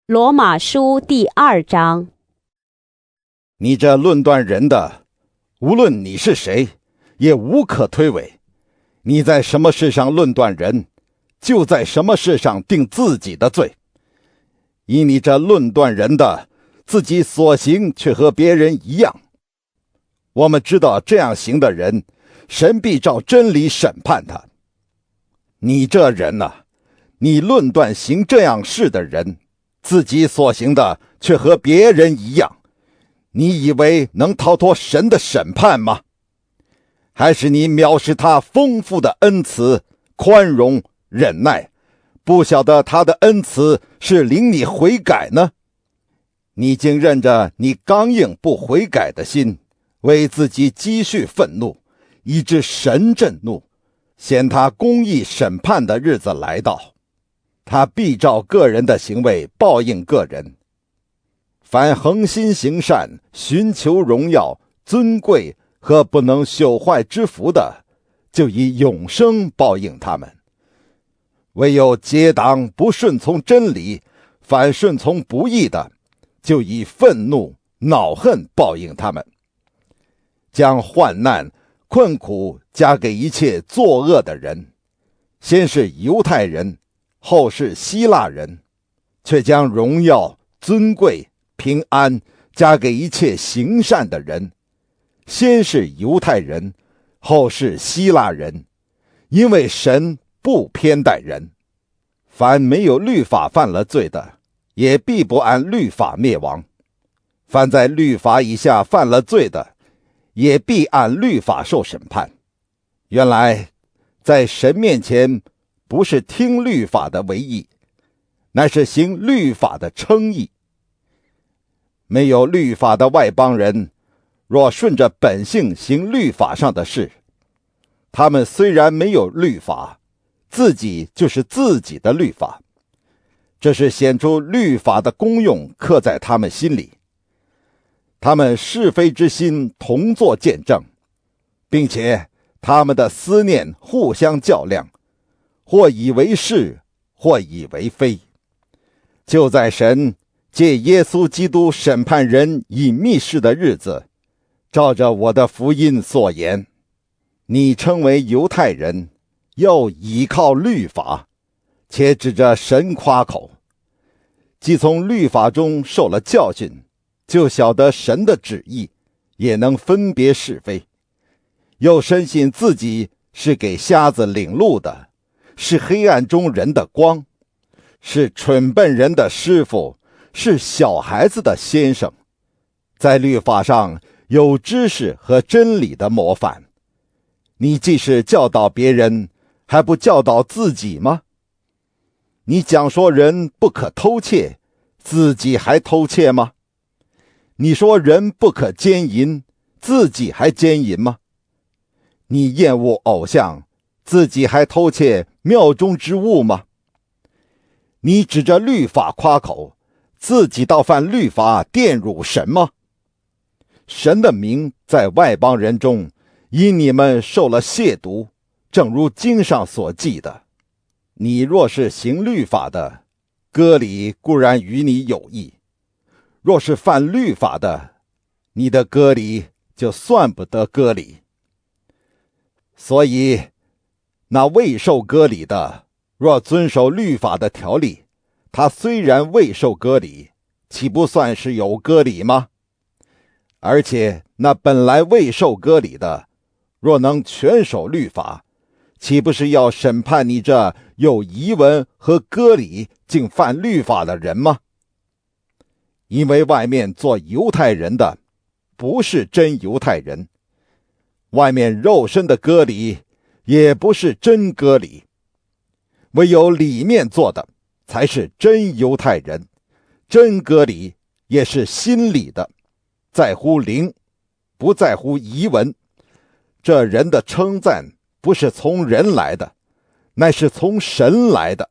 罗马书第2章。你这论断人的，无论你是谁，也无可推诿。你在什么事上论断人，就在什么事上定自己的罪。以你这论断人的，自己所行却和别人一样。我们知道这样行的人，神必照真理审判他。你这人啊，你论断行这样事的人，自己所行的却和别人一样，你以为能逃脱神的审判吗？还是你藐视他丰富的恩慈、宽容、忍耐，不晓得他的恩慈是领你悔改呢？你竟任着你刚硬不悔改的心，为自己积蓄愤怒，以致神震怒，显他公义审判的日子来到。他必照个人的行为报应个人。凡恒心行善、寻求荣耀、尊贵和不能朽坏之福的，就以永生报应他们。唯有结党不顺从真理，反顺从不义的，就以愤怒、恼恨报应他们。将患难、困苦加给一切作恶的人，先是犹太人，后是希腊人，却将荣耀、尊贵、平安加给一切行善的人，先是犹太人，后是希腊人，因为神不偏待人。凡没有律法犯了罪的，也必不按律法灭亡；凡在律法以下犯了罪的，也必按律法受审判。原来在神面前，不是听律法的为义，乃是行律法的称义。没有律法的外邦人，若顺着本性行律法上的事，他们虽然没有律法，自己就是自己的律法。这是显出律法的功用刻在他们心里。他们是非之心同作见证，并且他们的思念互相较量，或以为是，或以为非。就在神借耶稣基督审判人隐秘事的日子，照着我的福音所言，你称为犹太人，又倚靠律法，且指着神夸口。既从律法中受了教训，就晓得神的旨意，也能分别是非。又深信自己是给瞎子领路的，是黑暗中人的光，是蠢笨人的师傅，是小孩子的先生，在律法上有知识和真理的模范。你既是教导别人，还不教导自己吗？你讲说人不可偷窃，自己还偷窃吗？你说人不可奸淫，自己还奸淫吗？你厌恶偶像，自己还偷窃庙中之物吗？你指着律法夸口，自己倒犯律法玷辱神吗？神的名在外邦人中，因你们受了亵渎，正如经上所记的。你若是行律法的，割礼固然与你有益；若是犯律法的，你的割礼就算不得割礼。所以那未受割礼的，若遵守律法的条例，他虽然未受割礼，岂不算是有割礼吗？而且那本来未受割礼的，若能全守律法，岂不是要审判你这有遗文和割礼竟犯律法的人吗？因为外面做犹太人的，不是真犹太人；外面肉身的割礼，也不是真割礼。唯有里面做的，才是真犹太人。真割礼也是心里的，在乎灵，不在乎遗文。这人的称赞不是从人来的，乃是从神来的。